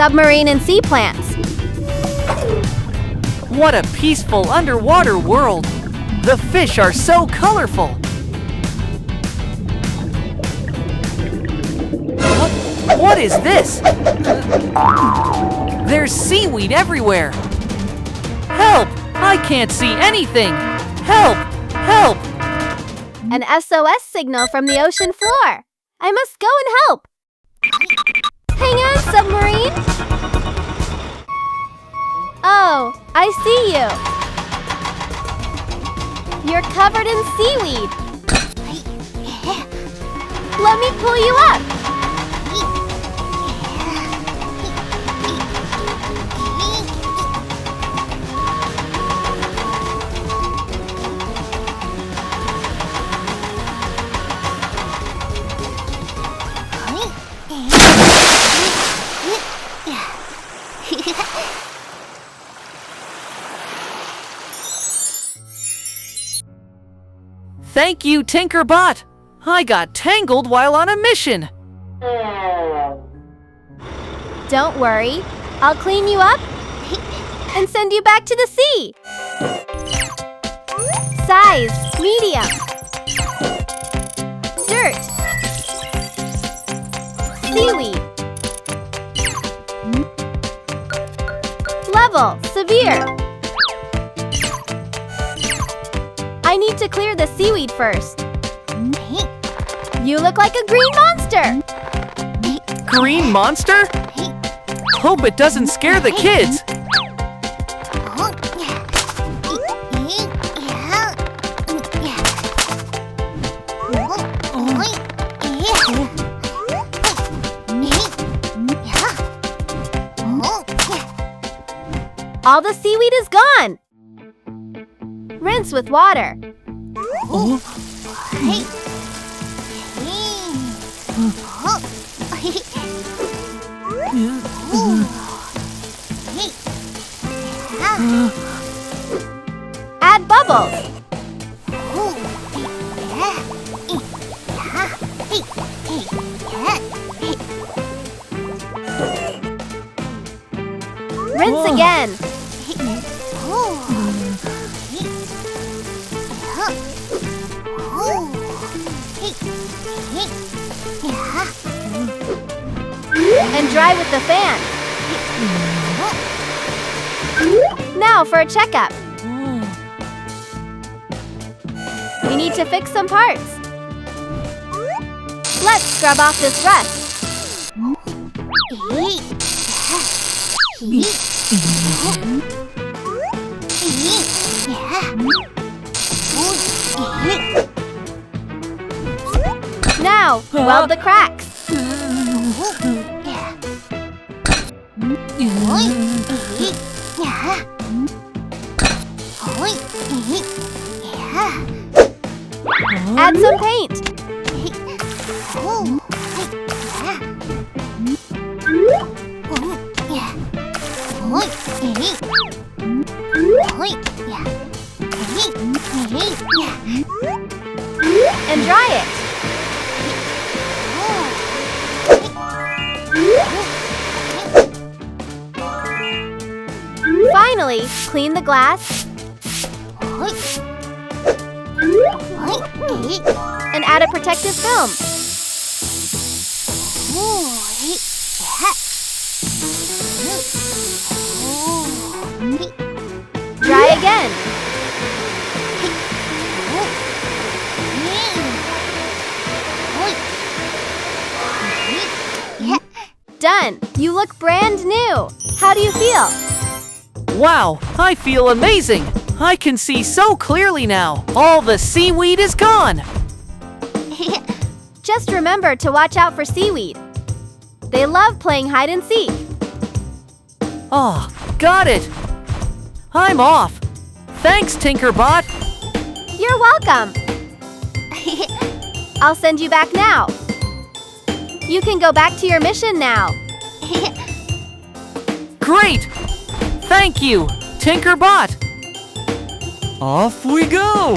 submarine and sea plants. What a peaceful underwater world! The fish are so colorful! What is this? There's seaweed everywhere! Help! I can't see anything! Help! Help! An SOS signal from the ocean floor. I must go and help. Hang on, submarine! Oh, I see you. You're covered in seaweed. Let me pull you up. Thank you, Tinkerbot! I got tangled while on a mission! Don't worry. I'll clean you up and send you back to the sea. Size, medium. Dirt. Seaweed. Level, severe. I need to clear the seaweed first. You look like a green monster! Green monster? Hope it doesn't scare the kids! All the seaweed is gone! Rinse with water. Add bubbles. Rinse again. And dry with the fan. Now for a checkup. We need to fix some parts. Let's scrub off this rust. Now, weld the cracks. Add some paint. And dry it. Finally, clean the glass and add a protective film. Dry again. Done. You look brand new. How do you feel? Wow, I feel amazing! I can see so clearly now. All the seaweed is gone! Just remember to watch out for seaweed. They love playing hide and seek. Oh, got it! I'm off! Thanks, Tinkerbot! You're welcome! I'll send you back now. You can go back to your mission now. Great! Thank you, Tinkerbot! Off we go!